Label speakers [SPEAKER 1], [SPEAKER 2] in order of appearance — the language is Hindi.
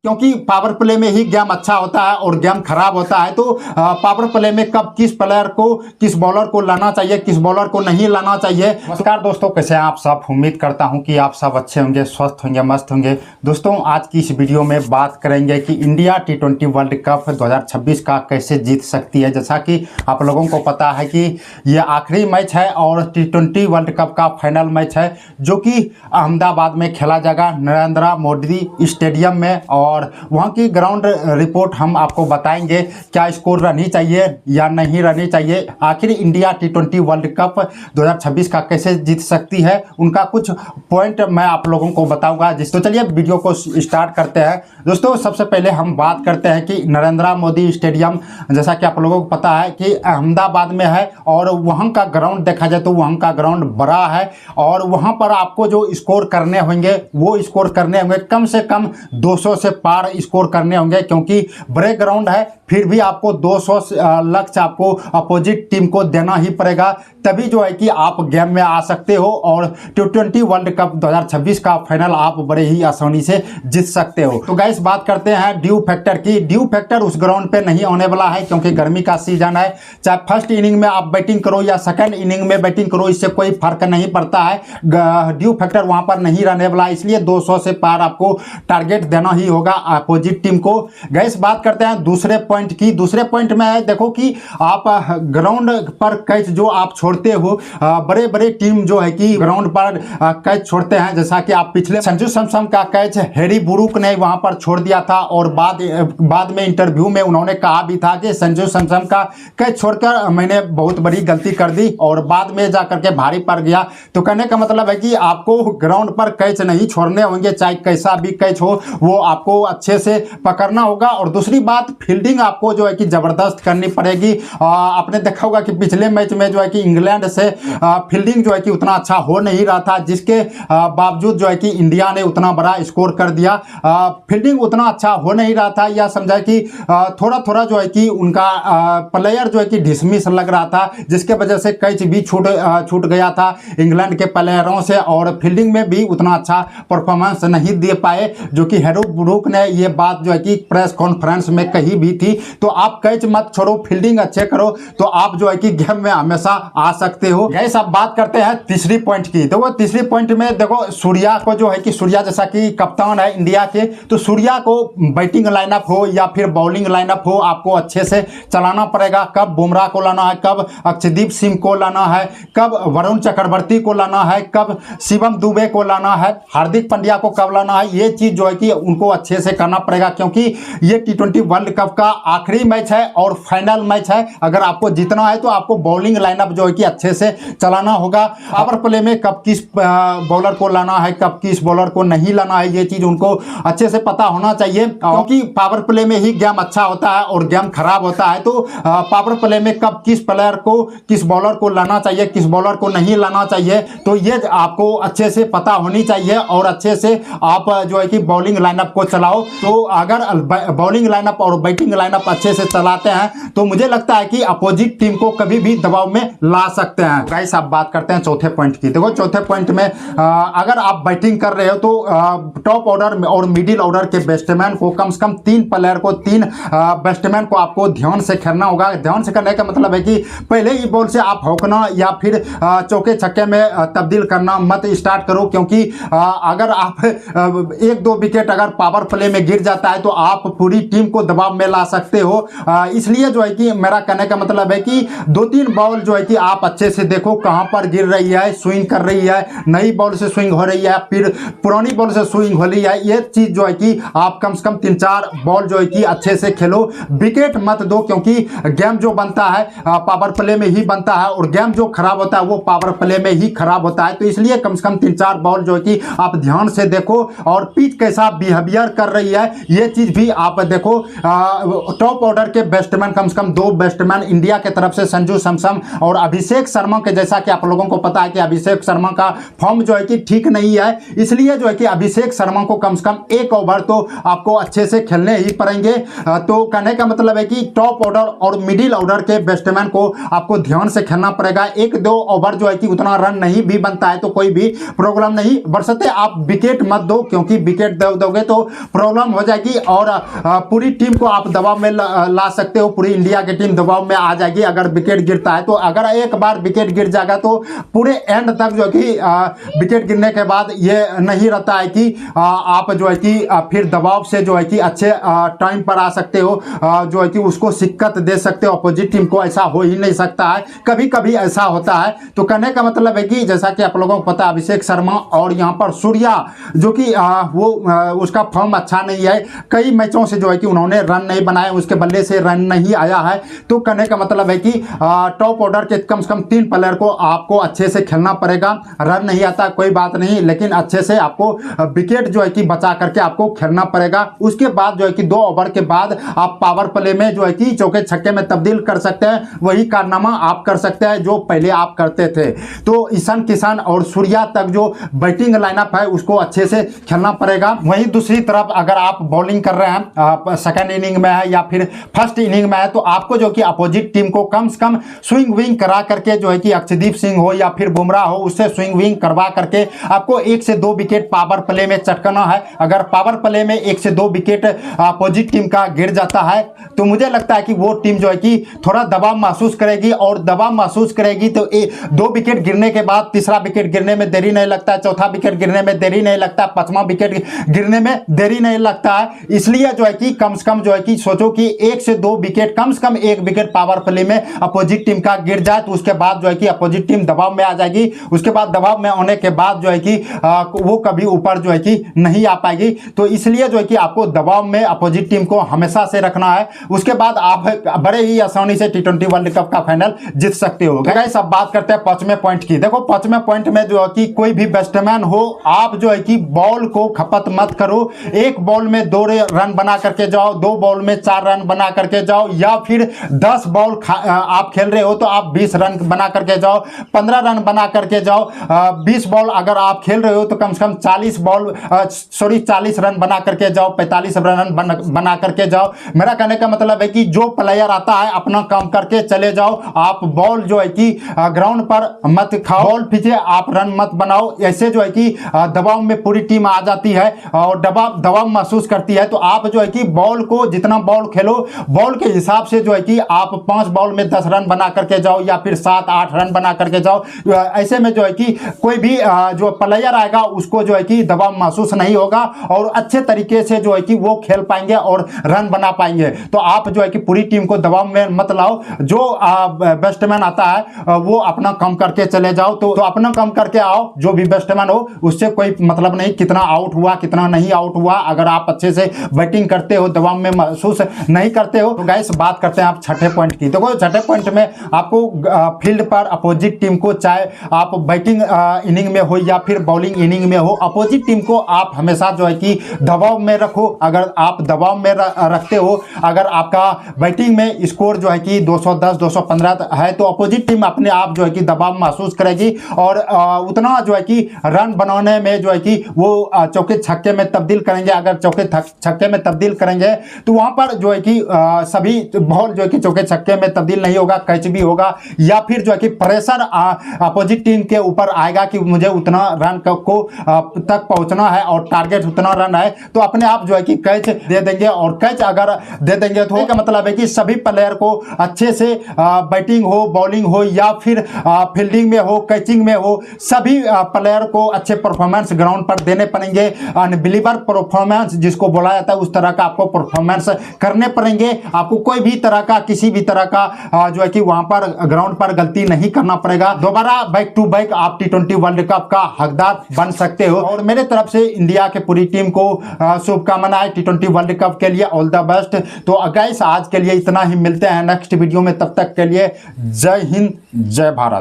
[SPEAKER 1] क्योंकि पावर प्ले में ही गेम अच्छा होता है और गेम खराब होता है। तो पावर प्ले में कब किस प्लेयर को, किस बॉलर को लाना चाहिए, किस बॉलर को नहीं लाना चाहिए। नमस्कार दोस्तों, कैसे हैं आप सब। उम्मीद करता हूं कि आप सब अच्छे होंगे, स्वस्थ होंगे, मस्त होंगे। दोस्तों, आज की इस वीडियो में बात करेंगे कि इंडिया T20 वर्ल्ड कप 2026 का कैसे जीत सकती है। जैसा कि आप लोगों को पता है कि ये आखिरी मैच है और T20 वर्ल्ड कप का फाइनल मैच है, जो कि अहमदाबाद में खेला जाएगा, नरेंद्र मोदी स्टेडियम में। और वहाँ की ग्राउंड रिपोर्ट हम आपको बताएंगे, क्या स्कोर रहनी चाहिए या नहीं रहनी चाहिए। आखिर इंडिया T20 वर्ल्ड कप 2026 का कैसे जीत सकती है, उनका कुछ पॉइंट मैं आप लोगों को बताऊंगा। तो चलिए वीडियो को स्टार्ट करते हैं। दोस्तों, सबसे पहले हम बात करते हैं कि नरेंद्र मोदी स्टेडियम, जैसा कि आप लोगों को पता है कि अहमदाबाद में है और वहाँ का ग्राउंड देखा जाए तो वहाँ का ग्राउंड बड़ा है और वहाँ पर आपको जो स्कोर करने होंगे वो स्कोर करने होंगे कम से कम 200 से पार स्कोर करने होंगे, क्योंकि बड़े ग्राउंड है। फिर भी आपको 200 लक्ष्य आपको अपोजिट टीम को देना ही पड़ेगा, तभी जो है कि आप गेम में आ सकते हो और T20 वर्ल्ड कप 2026 का फाइनल आप बड़े ही आसानी से जीत सकते हो। तो गाइस, बात करते हैं ड्यू फैक्टर की। ड्यू फैक्टर उस ग्राउंड पे नहीं होने वाला है, क्योंकि गर्मी का सीजन है। चाहे फर्स्ट इनिंग में आप बैटिंग करो या सेकंड इनिंग में बैटिंग करो, इससे कोई फर्क नहीं पड़ता है। ड्यू फैक्टर वहां पर नहीं रहने वाला, इसलिए 200 से पार आपको टारगेट देना ही होगा अपोजिट टीम को। गाइस, बात करते हैं दूसरे पॉइंट की। दूसरे पॉइंट में है, देखो कि आप ग्राउंड पर कैच जो आप छोड़ते हो, बड़े बड़े टीम जो है कि ग्राउंड पर कैच छोड़ते हैं। जैसा कि आप पिछले संजू सैमसन का कैच हैरी बुरुक ने वहां पर छोड़ दिया था और बाद में इंटरव्यू में उन्होंने कहा भी था कि संजू सैमसन का कैच छोड़कर मैंने बहुत बड़ी गलती कर दी और बाद में जाकर के भारी पड़ गया। तो कहने का मतलब है कि आपको ग्राउंड पर कैच नहीं छोड़ने होंगे, चाहे कैसा भी कैच हो वो आपको अच्छे से पकड़ना होगा। और दूसरी बात, फील्डिंग आपको जो है कि जबरदस्त करनी पड़ेगी। आपने देखा होगा कि पिछले मैच में जो है कि इंग्लैंड से फील्डिंग जो है कि उतना अच्छा हो नहीं रहा था, जिसके बावजूद जो है कि इंडिया ने उतना बड़ा स्कोर कर दिया। फील्डिंग उतना अच्छा हो नहीं रहा था, या समझा कि थोड़ा थोड़ा जो है कि उनका प्लेयर जो है कि डिसमिस लग रहा था, जिसके वजह से कैच भी छूट गया था इंग्लैंड के प्लेयरों से और फील्डिंग में भी उतना अच्छा परफॉर्मेंस नहीं दे पाए, जो कि हैरी बुरुक ने ये बात जो है कि प्रेस कॉन्फ्रेंस में कही भी थी। तो आप कैच मत छोड़ो, फील्डिंग अच्छे करो, तो आप जो है कि गेम में हमेशा आ सकते हो। गाइस, अब बात करते हैं तीसरी पॉइंट की। तो वो तीसरी पॉइंट में देखो, सूर्या को जो है कि सूर्या जैसा कि कप्तान है इंडिया के, तो सूर्या को बैटिंग लाइनअप हो या फिर बॉलिंग लाइनअप हो, आपको अच्छे से चलाना पड़ेगा। कब बुमराह को लाना है, कब अक्षदीप सिंह को लाना है, कब वरुण चक्रवर्ती को लाना है, कब शिवम दुबे को लाना है, हार्दिक पांड्या को कब लाना है, ये चीज जो है कि उनको अच्छे से करना पड़ेगा, क्योंकि ये T20 वर्ल्ड कप का आखिरी मैच है और फाइनल मैच है। अगर आपको जीतना है तो आपको बॉलिंग लाइनअप जो है कि अच्छे से चलाना होगा। पावर प्ले में कब किस बॉलर को लाना है, कब किस बॉलर को नहीं लाना है, ये चीज उनको अच्छे से पता होना चाहिए, क्योंकि पावर प्ले में ही गेम अच्छा होता है और गेम खराब होता है। तो पावर प्ले में कब किस प्लेयर को, किस बॉलर को लाना चाहिए, किस बॉलर को नहीं लाना चाहिए, तो ये आपको अच्छे से पता होनी चाहिए और अच्छे से आप जो है कि बॉलिंग लाइनअप को चलाओ। तो अगर बॉलिंग लाइनअप और बैटिंग लाइनअप अच्छे से चलाते हैं तो मुझे लगता है कि अपोजिट टीम को कभी भी दबाव में ला सकते हैं। गाइस, आप बात करते हैं चौथे पॉइंट की। देखो, चौथे पॉइंट में अगर आप बैटिंग कर रहे हो तो टॉप ऑर्डर और मिडिल ऑर्डर के बैट्समैन को, कम से कम 3 प्लेयर को, 3 बैट्समैन को आपको ध्यान से खेलना होगा। ध्यान से करने का मतलब है कि पहले ही बॉल से आप हौकना या फिर चौके छक्के में तब्दील करना मत स्टार्ट करो, क्योंकि अगर आप 1-2 विकेट अगर पावर प्ले में गिर जाता है तो आप पूरी टीम को दबाव में ला सकते हो। इसलिए जो है कि मेरा कहने का मतलब है कि 2-3 बॉल जो है कि आप अच्छे से देखो कहां पर गिर रही है, स्विंग कर रही है, नई बॉल से स्विंग हो रही है, फिर पुरानी बॉल से स्विंग हो रही है। ये चीज जो है कि आप कम से कम 3-4 बॉल जो है कि अच्छे से खेलो। विकेट मत दो, क्योंकि गेम जो बनता है पावर प्ले में ही बनता है और गेम जो खराब होता है वो पावर प्ले में ही खराब होता है। तो इसलिए कम से कम 3-4 बॉल जो है कि आप ध्यान से देखो और पिच कैसा बिहेवियर कर रही है ये चीज भी आप देखो। टॉप ऑर्डर के बैट्समैन, कम से कम 2 बैट्समैन इंडिया के तरफ से संजू सैमसन और अभिषेक शर्मा के, जैसा कि आप लोगों को पता है कि अभिषेक शर्मा का फॉर्म जो है कि ठीक नहीं है, इसलिए जो है कि अभिषेक शर्मा को कम से कम 1 ओवर तो आपको अच्छे से खेलने ही पड़ेंगे। तो कहने का मतलब है कि टॉप ऑर्डर और मिडिल ऑर्डर के बैट्समैन को आपको ध्यान से खेलना पड़ेगा। 1-2 ओवर जो है कि उतना रन नहीं भी बनता है तो कोई भी प्रॉब्लम नहीं, बरसते आप विकेट मत दो, क्योंकि विकेट दोगे तो प्रॉब्लम हो जाएगी और पूरी टीम को आप दबाव में ला सकते हो। पूरी इंडिया की टीम दबाव में आ जाएगी अगर विकेट गिरता है। तो अगर एक बार विकेट गिर जाएगा तो पूरे एंड तक जो है कि विकेट गिरने के बाद ये नहीं रहता है कि आप जो है कि फिर दबाव से जो है कि अच्छे टाइम पर आ सकते हो, जो है कि उसको शिक्कत दे सकते हो अपोजिट टीम को। ऐसा हो ही नहीं सकता है, कभी कभी ऐसा होता है। तो कहने का मतलब है कि जैसा कि आप लोगों को पता है अभिषेक शर्मा और यहाँ पर सूर्या जो कि वो उसका फॉर्म अच्छा नहीं है, कई मैचों से जो है कि उन्होंने रन नहीं बनाए, उसके बल्ले से रन नहीं आया है। तो कहने का मतलब है कि टॉप ऑर्डर के कम से कम 3 प्लेयर को आपको अच्छे से खेलना पड़ेगा। रन नहीं आता कोई बात नहीं, लेकिन अच्छे से आपको विकेट जो है कि बचा करके आपको खेलना पड़ेगा। उसके बाद जो है कि 2 ओवर के बाद आप पावर प्ले में जो है कि चौके छक्के में तब्दील कर सकते हैं। वही कारनामा आप कर सकते हैं जो पहले आप करते थे। तो ईशान किशन और सूर्या तक जो बैटिंग लाइनअप है उसको अच्छे से खेलना पड़ेगा। वहीं दूसरी तरफ अगर आप बॉलिंग कर रहे हैं, सेकंड इनिंग में है या फिर फर्स्ट इनिंग में है, तो आपको जो कि अपोजिट टीम को कम से कम स्विंग विंग करा करके जो है कि अक्षदीप सिंह हो या फिर बुमराह हो, उससे स्विंग विंग करवा करके आपको 1 से 2 विकेट पावर प्ले में चटकाना है। अगर पावर प्ले में 1 से 2 विकेट अपोजिट टीम का गिर जाता है तो मुझे लगता है कि वो टीम जो है कि थोड़ा दबाव महसूस करेगी, और दबाव महसूस करेगी तो 2 विकेट गिरने के बाद तीसरा विकेट गिरने में देरी नहीं लगता है, चौथा विकेट गिरने में देरी नहीं लगता, 5वां विकेट गिरने में देरी नहीं लगता है। इसलिए जो है कि कम से कम जो है कि सोचो कि 1 से 2 विकेट, कम से कम 1 विकेट पावर प्ले में अपोजिट टीम का गिर जाए तो उसके बाद जो है कि अपोजिट टीम दबाव में आ जाएगी। उसके बाद दबाव में आने के बाद जो है कि वो कभी ऊपर जो है कि नहीं आ पाएगी। तो इसलिए जो है कि आपको दबाव में अपोजिट टीम को हमेशा से रखना है। उसके बाद आप बड़े ही आसानी से T20 वर्ल्ड कप का फाइनल जीत सकते हो। गाइस अब बात करते हैं 5वें पॉइंट की। देखो 5वें पॉइंट में जो है कि कोई भी बैट्समैन हो, आप जो है कि बॉल को खपत मत करो। एक बॉल में 2 रन बना करके जाओ, 2 बॉल में 4 रन बना करके जाओ, या फिर 10 बॉल आप खेल रहे हो तो आप 20 रन बना करके जाओ, 15 रन बना करके जाओ। 20 बॉल अगर आप खेल रहे हो तो कम से कम 40 रन बना करके जाओ, 45 रन बना करके जाओ। मेरा कहने का मतलब है कि जो प्लेयर आता है अपना काम करके चले जाओ। आप बॉल जो है कि ग्राउंड पर मत खाओ, बॉल पीछे आप रन मत बनाओ। ऐसे जो है कि दबाव में पूरी टीम आ जाती है और दबाव महसूस करती है। तो आप जो है कि बॉल को जितना बॉल खेलो, बॉल के हिसाब से जो है कि आप 5 बॉल में 10 रन बना करके जाओ या फिर 7-8 रन बना करके जाओ। ऐसे में जो है कि कोई भी जो प्लेयर आएगा उसको जो है कि दबाव महसूस नहीं होगा और अच्छे तरीके से जो है कि वो खेल पाएंगे और रन बना पाएंगे। तो आप जो है कि पूरी टीम को दबाव में मत लाओ। जो बैट्समैन आता है वो अपना काम करके चले जाओ। तो अपना काम करके आओ। जो भी बैट्समैन हो उससे कोई मतलब नहीं कितना आउट हुआ कितना नहीं आउट हुआ। अगर आप अच्छे से बैटिंग करते हो, दबाव में महसूस नहीं करते हो। तो गाइस बात करते हैं आप 6ठे पॉइंट की। देखो 6ठे पॉइंट में आपको फील्ड पर अपोजिट टीम को, चाहे आप बैटिंग इनिंग में हो या फिर बॉलिंग इनिंग में हो, अपोजिट टीम को आप हमेशा जो है कि दबाव में रखो। अगर आप दबाव में रखते हो, अगर आपका बैटिंग में स्कोर जो है कि 210 215 है तो अपोजिट टीम अपने आप जो है कि दबाव महसूस करेगी और उतना जो है कि रन बनाने में जो है कि वो चौके छक्के में तब्दील करेंगे। अगर चौके छक्के में तब्दील करेंगे तो वहां पर जो है कि सभी बॉल जो है कि चौके छक्के में तब्दील नहीं होगा, कैच भी होगा, या फिर जो है कि प्रेशर अपोजिट टीम के ऊपर आएगा कि मुझे उतना रन को तक पहुंचना है और टारगेट उतना रन है। तो अपने आप जो है कि कैच दे देंगे, और कैच अगर दे देंगे तो इसका मतलब है कि सभी प्लेयर को अच्छे से बैटिंग हो, बॉलिंग हो या फिर फील्डिंग में हो, कैचिंग में हो, सभी प्लेयर को अच्छे परफॉर्मेंस ग्राउंड पर देने पड़ेंगे। अनबिलीवर परफॉर्मेंस जिसको बोला जाता है उस तरह का आपको परफॉर्मेंस करने पड़ेंगे। आपको कोई भी तरह का, किसी भी तरह का जो है कि वहां पर ग्राउंड पर गलती नहीं करना पड़ेगा। दोबारा बैक टू बैक आप T20 वर्ल्ड कप का हकदार बन सकते हो। और मेरे तरफ से इंडिया के पूरी टीम को शुभकामनाएं T20 वर्ल्ड कप के लिए। All the best. तो गाइस आज के लिए इतना ही, मिलते हैं नेक्स्ट वीडियो में। तब तक के लिए जय हिंद, जय भारत।